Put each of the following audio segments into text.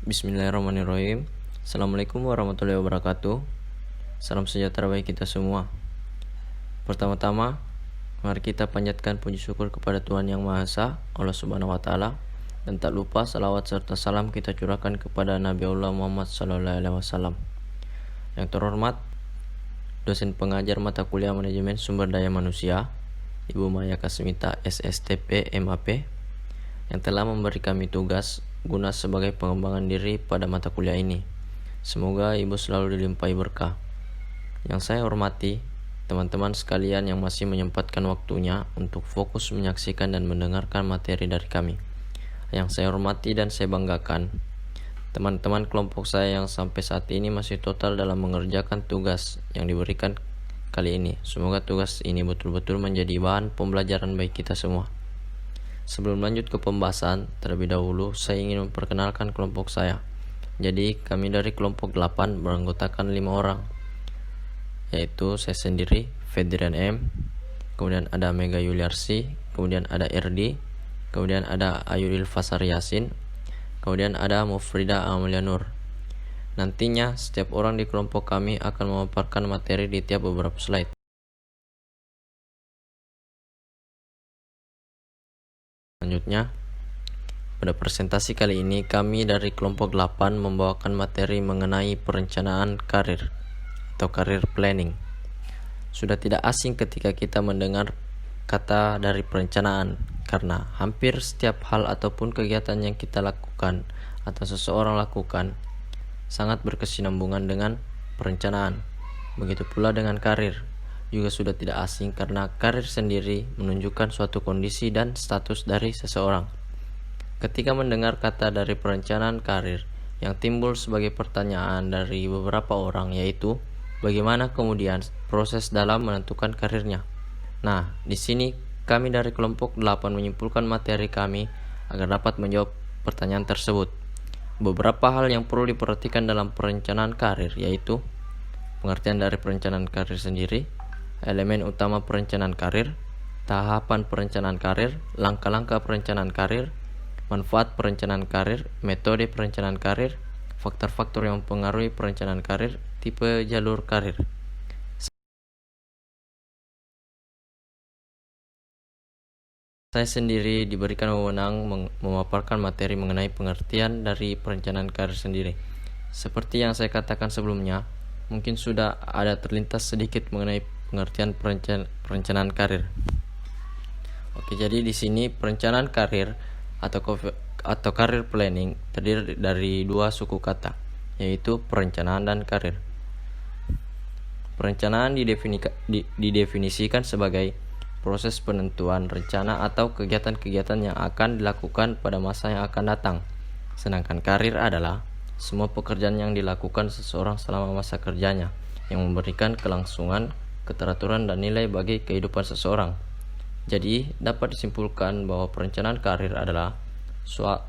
Bismillahirrahmanirrahim. Assalamualaikum warahmatullahi wabarakatuh. Salam sejahtera bagi kita semua. Pertama-tama, mari kita panjatkan puji syukur kepada Tuhan Yang Maha Esa, Allah Subhanahu wa taala, dan tak lupa salawat serta salam kita curahkan kepada Nabi Allah Muhammad sallallahu alaihi wasallam. Yang terhormat dosen pengajar mata kuliah Manajemen Sumber Daya Manusia, Ibu Maya Kasmita SSTP MAP, yang telah memberi kami tugas guna sebagai pengembangan diri pada mata kuliah ini. Semoga Ibu selalu dilimpahi berkah. Yang saya hormati teman-teman sekalian yang masih menyempatkan waktunya untuk fokus menyaksikan dan mendengarkan materi dari kami. Yang saya hormati dan saya banggakan teman-teman kelompok saya yang sampai saat ini masih total dalam mengerjakan tugas yang diberikan kali ini. Semoga tugas ini betul-betul menjadi bahan pembelajaran bagi kita semua. Sebelum lanjut ke pembahasan, terlebih dahulu saya ingin memperkenalkan kelompok saya. Jadi kami dari kelompok 8 beranggotakan 5 orang, yaitu saya sendiri, Fedrian M, kemudian ada Mega Yuliarsi, kemudian ada RD, kemudian ada Ayuril Fasar Yasin, kemudian ada Mufrida Amalia Nur. Nantinya setiap orang di kelompok kami akan memaparkan materi di tiap beberapa slide. Selanjutnya, pada presentasi kali ini kami dari kelompok 8 membawakan materi mengenai perencanaan karir atau career planning. Sudah tidak asing ketika kita mendengar kata dari perencanaan, karena hampir setiap hal ataupun kegiatan yang kita lakukan atau seseorang lakukan sangat berkesinambungan dengan perencanaan. Begitu pula dengan karir, juga sudah tidak asing karena karir sendiri menunjukkan suatu kondisi dan status dari seseorang. Ketika mendengar kata dari perencanaan karir, yang timbul sebagai pertanyaan dari beberapa orang yaitu bagaimana kemudian proses dalam menentukan karirnya. Nah, di sini kami dari kelompok 8 menyimpulkan materi kami agar dapat menjawab pertanyaan tersebut. Beberapa hal yang perlu diperhatikan dalam perencanaan karir yaitu pengertian dari perencanaan karir sendiri, elemen utama perencanaan karir, tahapan perencanaan karir, langkah-langkah perencanaan karir, manfaat perencanaan karir, metode perencanaan karir, faktor-faktor yang mempengaruhi perencanaan karir, tipe jalur karir. Saya sendiri diberikan wewenang memaparkan materi mengenai pengertian dari perencanaan karir sendiri. Seperti yang saya katakan sebelumnya, mungkin sudah ada terlintas sedikit mengenai pengertian perencanaan karir. Oke, jadi di sini perencanaan karir atau career planning terdiri dari dua suku kata, yaitu perencanaan dan karir. Perencanaan didefinisikan sebagai proses penentuan rencana atau kegiatan-kegiatan yang akan dilakukan pada masa yang akan datang. Sedangkan karir adalah semua pekerjaan yang dilakukan seseorang selama masa kerjanya, yang memberikan kelangsungan, keteraturan dan nilai bagi kehidupan seseorang. Jadi, dapat disimpulkan bahwa perencanaan karir adalah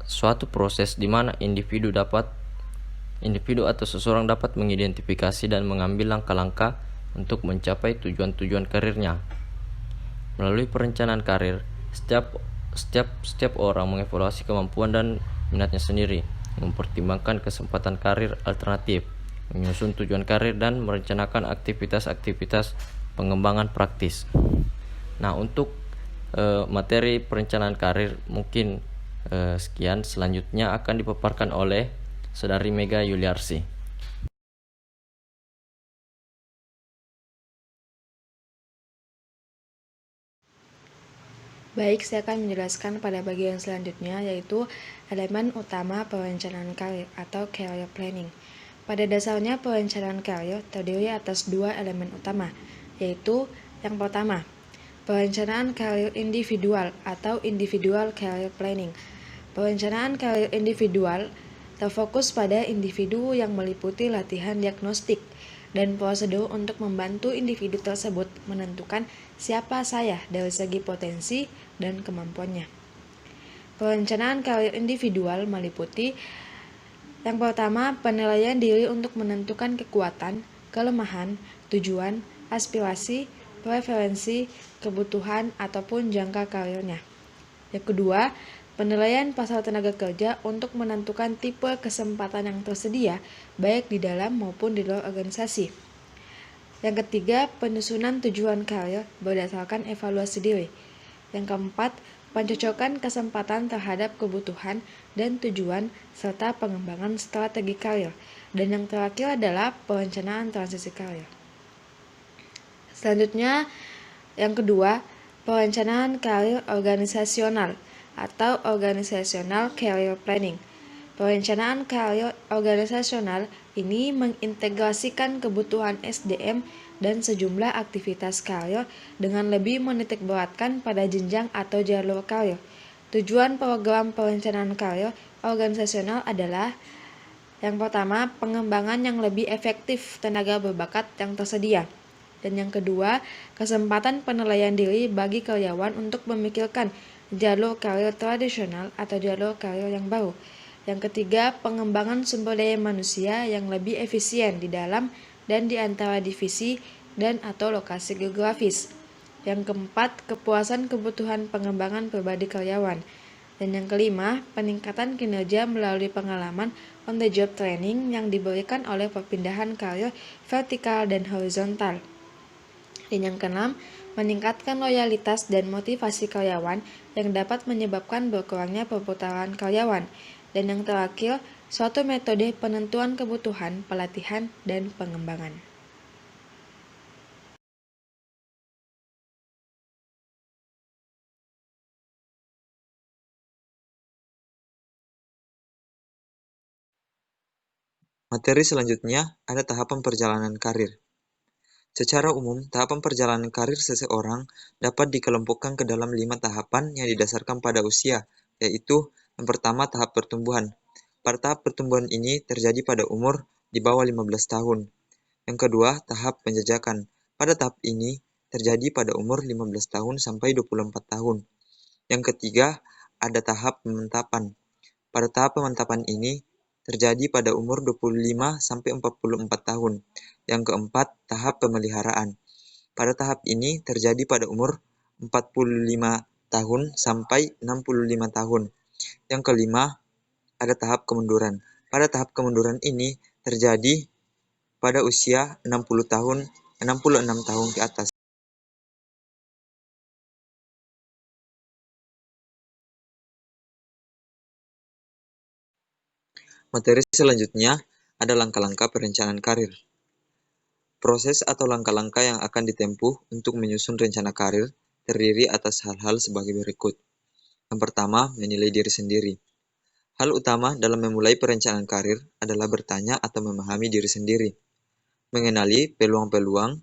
suatu proses di mana individu atau seseorang dapat mengidentifikasi dan mengambil langkah-langkah untuk mencapai tujuan-tujuan karirnya. Melalui perencanaan karir, setiap orang mengevaluasi kemampuan dan minatnya sendiri, mempertimbangkan kesempatan karir alternatif, menyusun tujuan karir dan merencanakan aktivitas-aktivitas pengembangan praktis. Nah, untuk materi perencanaan karir mungkin sekian. Selanjutnya akan dipaparkan oleh Saudari Mega Yuliarsi. Baik, saya akan menjelaskan pada bagian selanjutnya, yaitu elemen utama perencanaan karir atau career planning. Pada dasarnya, perencanaan karir terdiri atas dua elemen utama, yaitu yang pertama, perencanaan karir individual atau individual career planning. Perencanaan karir individual terfokus pada individu yang meliputi latihan diagnostik dan prosedur untuk membantu individu tersebut menentukan siapa saya dari segi potensi dan kemampuannya. Perencanaan karir individual meliputi yang pertama, penilaian diri untuk menentukan kekuatan, kelemahan, tujuan, aspirasi, preferensi, kebutuhan, ataupun jangka karirnya. Yang kedua, Penilaian pasar tenaga kerja untuk menentukan tipe kesempatan yang tersedia, baik di dalam maupun di luar organisasi. Yang ketiga, penyusunan tujuan karir berdasarkan evaluasi diri. Yang keempat, pencocokan kesempatan terhadap kebutuhan dan tujuan serta pengembangan strategi karir. Dan yang terakhir adalah perencanaan transisi karir. Selanjutnya, yang kedua, perencanaan karir organisasional atau organizational career planning. Perencanaan karir organisasional ini mengintegrasikan kebutuhan SDM dan sejumlah aktivitas karir dengan lebih menitikberatkan pada jenjang atau jalur karir. Tujuan program perencanaan karir organisasional adalah yang pertama, pengembangan yang lebih efektif tenaga berbakat yang tersedia. Dan yang kedua, kesempatan penilaian diri bagi karyawan untuk memikirkan jalur karir tradisional atau jalur karir yang baru. Yang ketiga, pengembangan sumber daya manusia yang lebih efisien di dalam dan di antara divisi dan atau lokasi geografis. Yang keempat, kepuasan kebutuhan pengembangan pribadi karyawan. Dan yang kelima, peningkatan kinerja melalui pengalaman on the job training yang diberikan oleh perpindahan karir vertikal dan horizontal. Dan yang keenam, meningkatkan loyalitas dan motivasi karyawan yang dapat menyebabkan berkurangnya perputaran karyawan. Dan yang terakhir, suatu metode penentuan kebutuhan, pelatihan, dan pengembangan. Materi selanjutnya ada tahapan perjalanan karir. Secara umum, tahapan perjalanan karir seseorang dapat dikelompokkan ke dalam 5 tahapan yang didasarkan pada usia, yaitu yang pertama tahap pertumbuhan. Pada tahap pertumbuhan ini terjadi pada umur di bawah 15 tahun. Yang kedua, tahap penjajakan. Pada tahap ini terjadi pada umur 15 tahun sampai 24 tahun. Yang ketiga, ada tahap pemantapan. Pada tahap pemantapan ini terjadi pada umur 25 sampai 44 tahun. Yang keempat, tahap pemeliharaan. Pada tahap ini terjadi pada umur 45 tahun sampai 65 tahun. Yang kelima, ada tahap kemunduran. Pada tahap kemunduran ini terjadi pada usia 66 tahun ke atas. Materi selanjutnya ada langkah-langkah perencanaan karir. Proses atau langkah-langkah yang akan ditempuh untuk menyusun rencana karir terdiri atas hal-hal sebagai berikut. Yang pertama, menilai diri sendiri. Hal utama dalam memulai perencanaan karir adalah bertanya atau memahami diri sendiri. Mengenali peluang-peluang,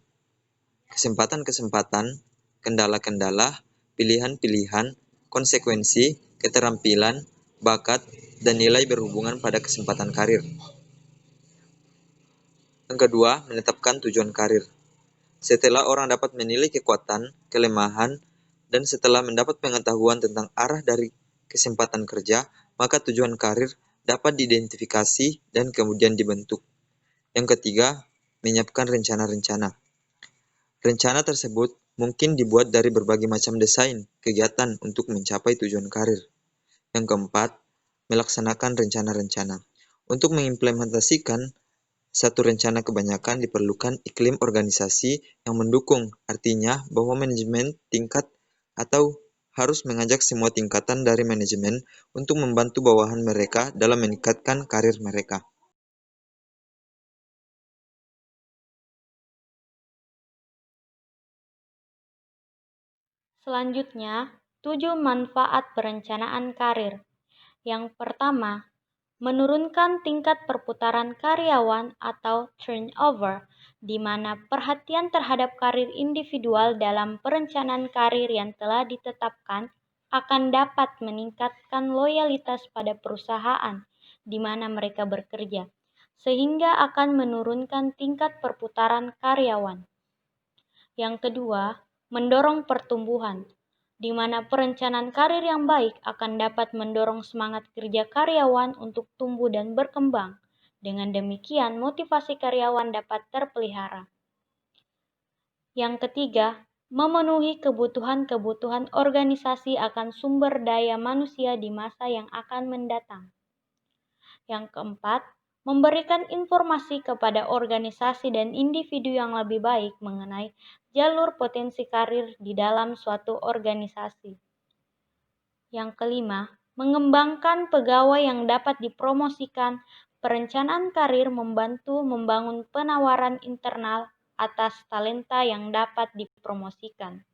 kesempatan-kesempatan, kendala-kendala, pilihan-pilihan, konsekuensi, keterampilan, bakat, dan nilai berhubungan pada kesempatan karir. Yang kedua, menetapkan tujuan karir. Setelah orang dapat menilai kekuatan, kelemahan, dan setelah mendapat pengetahuan tentang arah dari kesempatan kerja, maka tujuan karir dapat diidentifikasi dan kemudian dibentuk. Yang ketiga, menyiapkan rencana-rencana. Rencana tersebut mungkin dibuat dari berbagai macam desain kegiatan untuk mencapai tujuan karir. Yang keempat, melaksanakan rencana-rencana. Untuk mengimplementasikan satu rencana kebanyakan diperlukan iklim organisasi yang mendukung, artinya bahwa manajemen tingkat atau harus mengajak semua tingkatan dari manajemen untuk membantu bawahan mereka dalam meningkatkan karir mereka. Selanjutnya, 7 manfaat perencanaan karir. Yang pertama, menurunkan tingkat perputaran karyawan atau turnover, di mana perhatian terhadap karir individual dalam perencanaan karir yang telah ditetapkan akan dapat meningkatkan loyalitas pada perusahaan di mana mereka bekerja, sehingga akan menurunkan tingkat perputaran karyawan. Yang kedua, mendorong pertumbuhan, di mana perencanaan karir yang baik akan dapat mendorong semangat kerja karyawan untuk tumbuh dan berkembang. Dengan demikian, motivasi karyawan dapat terpelihara. Yang ketiga, memenuhi kebutuhan-kebutuhan organisasi akan sumber daya manusia di masa yang akan mendatang. Yang keempat, memberikan informasi kepada organisasi dan individu yang lebih baik mengenai jalur potensi karir di dalam suatu organisasi. Yang kelima, mengembangkan pegawai yang dapat dipromosikan. Perencanaan karir membantu membangun penawaran internal atas talenta yang dapat dipromosikan.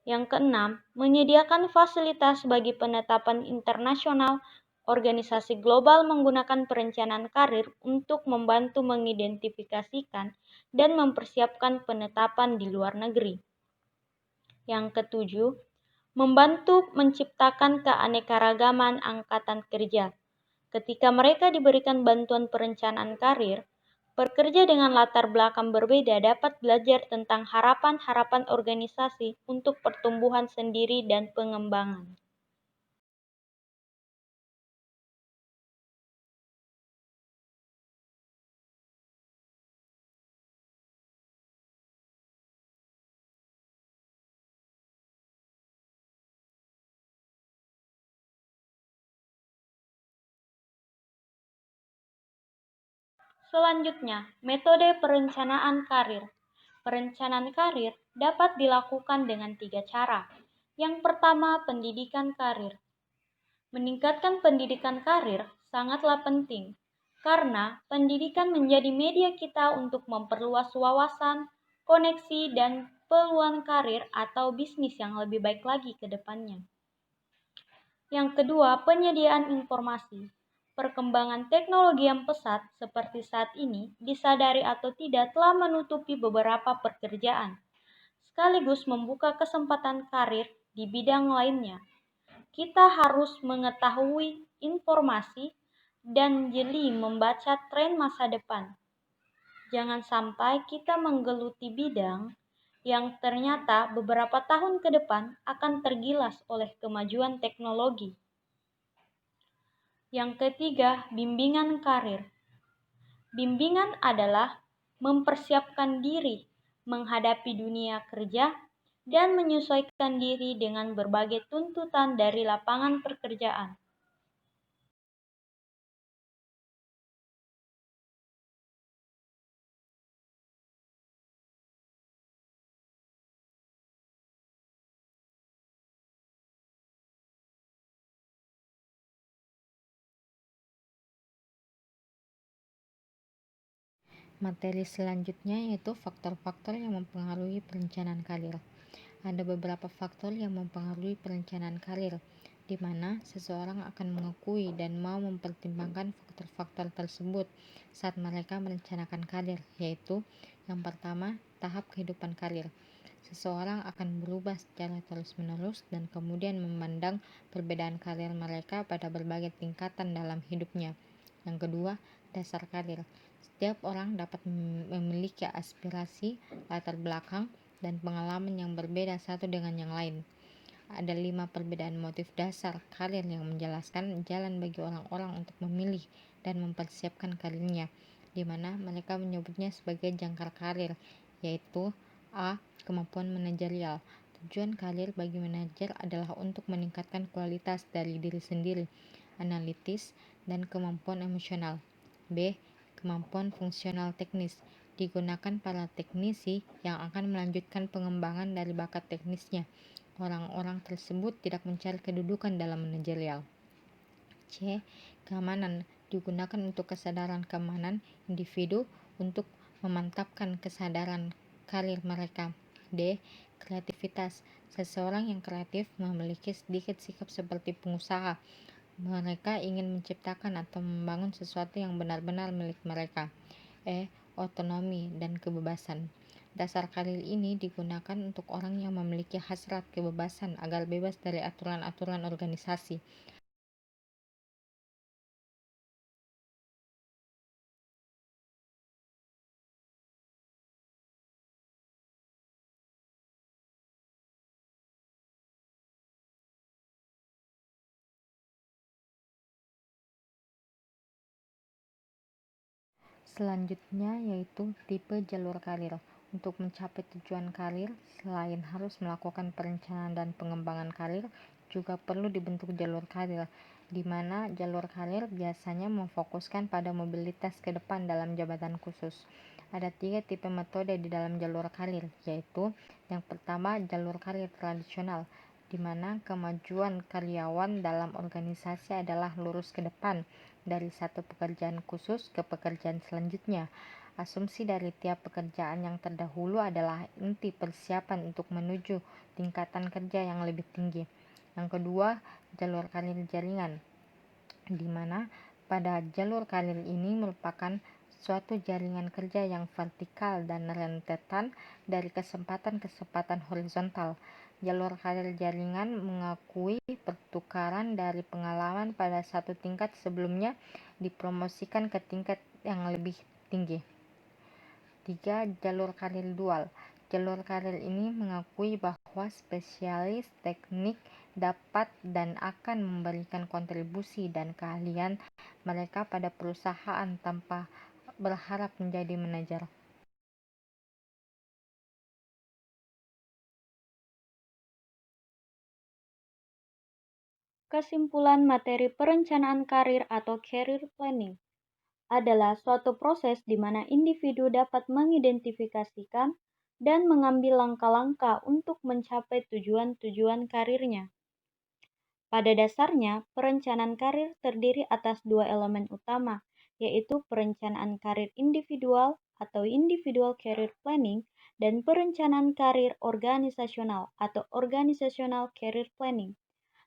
Yang keenam, menyediakan fasilitas bagi penetapan internasional. Organisasi global menggunakan perencanaan karir untuk membantu mengidentifikasikan dan mempersiapkan penetapan di luar negeri. Yang ketujuh, membantu menciptakan keanekaragaman angkatan kerja. Ketika mereka diberikan bantuan perencanaan karir, pekerja dengan latar belakang berbeda dapat belajar tentang harapan-harapan organisasi untuk pertumbuhan sendiri dan pengembangan. Selanjutnya, metode perencanaan karir. Perencanaan karir dapat dilakukan dengan 3 cara. Yang pertama, pendidikan karir. Meningkatkan pendidikan karir sangatlah penting, karena pendidikan menjadi media kita untuk memperluas wawasan, koneksi, dan peluang karir atau bisnis yang lebih baik lagi ke depannya. Yang kedua, penyediaan informasi. Perkembangan teknologi yang pesat seperti saat ini, disadari atau tidak, telah menutupi beberapa pekerjaan, sekaligus membuka kesempatan karir di bidang lainnya. Kita harus mengetahui informasi dan jeli membaca tren masa depan. Jangan sampai kita menggeluti bidang yang ternyata beberapa tahun ke depan akan tergilas oleh kemajuan teknologi. Yang ketiga, bimbingan karir. Bimbingan adalah mempersiapkan diri menghadapi dunia kerja dan menyesuaikan diri dengan berbagai tuntutan dari lapangan pekerjaan. Materi selanjutnya yaitu faktor-faktor yang mempengaruhi perencanaan karir. Ada beberapa faktor yang mempengaruhi perencanaan karir, di mana seseorang akan mengakui dan mau mempertimbangkan faktor-faktor tersebut saat mereka merencanakan karir, yaitu yang pertama, tahap kehidupan karir. Seseorang akan berubah secara terus-menerus dan kemudian memandang perbedaan karir mereka pada berbagai tingkatan dalam hidupnya. Yang kedua, dasar karir. Setiap orang dapat memiliki aspirasi, latar belakang, dan pengalaman yang berbeda satu dengan yang lain. Ada 5 perbedaan motif dasar karir yang menjelaskan jalan bagi orang-orang untuk memilih dan mempersiapkan karirnya, di mana mereka menyebutnya sebagai jangkar karir, yaitu A. Kemampuan manajerial. Tujuan karir bagi manajer adalah untuk meningkatkan kualitas dari diri sendiri, analitis, dan kemampuan emosional. B. Kemampuan fungsional teknis. Digunakan para teknisi yang akan melanjutkan pengembangan dari bakat teknisnya. Orang-orang tersebut tidak mencari kedudukan dalam manajerial. C. Keamanan. Digunakan untuk kesadaran keamanan individu untuk memantapkan kesadaran karir mereka. D. Kreativitas. Seseorang yang kreatif memiliki sedikit sikap seperti pengusaha. Mereka ingin menciptakan atau membangun sesuatu yang benar-benar milik mereka. E. Otonomi dan kebebasan. Dasar karir ini digunakan untuk orang yang memiliki hasrat kebebasan agar bebas dari aturan-aturan organisasi. Selanjutnya yaitu tipe jalur karir. Untuk mencapai tujuan karir, selain harus melakukan perencanaan dan pengembangan karir, juga perlu dibentuk jalur karir, di mana jalur karir biasanya memfokuskan pada mobilitas ke depan dalam jabatan khusus. Ada 3 tipe metode di dalam jalur karir, yaitu yang pertama jalur karir tradisional, di mana kemajuan karyawan dalam organisasi adalah lurus ke depan dari satu pekerjaan khusus ke pekerjaan selanjutnya. Asumsi dari tiap pekerjaan yang terdahulu adalah inti persiapan untuk menuju tingkatan kerja yang lebih tinggi. Yang kedua, jalur karir jaringan, di mana pada jalur karir ini merupakan suatu jaringan kerja yang vertikal dan rentetan dari kesempatan-kesempatan horizontal. Jalur karir jaringan mengakui pertukaran dari pengalaman pada satu tingkat sebelumnya dipromosikan ke tingkat yang lebih tinggi. 3. Jalur karir dual. Jalur karir ini mengakui bahwa spesialis teknik dapat dan akan memberikan kontribusi dan keahlian mereka pada perusahaan tanpa berharap menjadi manajer. Kesimpulan materi perencanaan karir atau career planning adalah suatu proses di mana individu dapat mengidentifikasikan dan mengambil langkah-langkah untuk mencapai tujuan-tujuan karirnya. Pada dasarnya, perencanaan karir terdiri atas 2 elemen utama, yaitu perencanaan karir individual atau individual career planning dan perencanaan karir organisasional atau organizational career planning.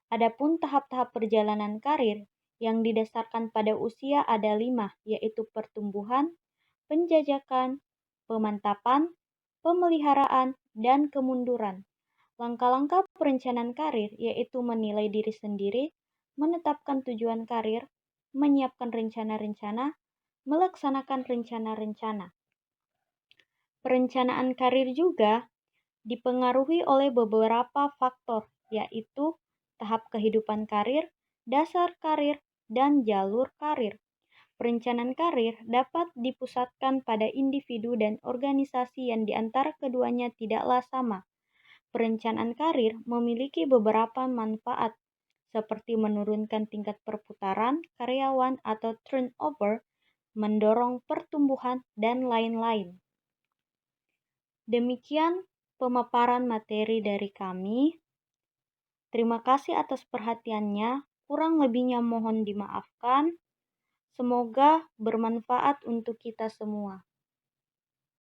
Adapun tahap-tahap perjalanan karir yang didasarkan pada usia ada 5, yaitu pertumbuhan, penjajakan, pemantapan, pemeliharaan, dan kemunduran. Langkah-langkah perencanaan karir yaitu menilai diri sendiri, menetapkan tujuan karir, menyiapkan rencana-rencana, melaksanakan rencana-rencana. Perencanaan karir juga dipengaruhi oleh beberapa faktor, yaitu tahap kehidupan karir, dasar karir, dan jalur karir. Perencanaan karir dapat dipusatkan pada individu dan organisasi yang di antara keduanya tidaklah sama. Perencanaan karir memiliki beberapa manfaat, seperti menurunkan tingkat perputaran karyawan atau turnover, mendorong pertumbuhan, dan lain-lain. Demikian pemaparan materi dari kami. Terima kasih atas perhatiannya. Kurang lebihnya mohon dimaafkan. Semoga bermanfaat untuk kita semua.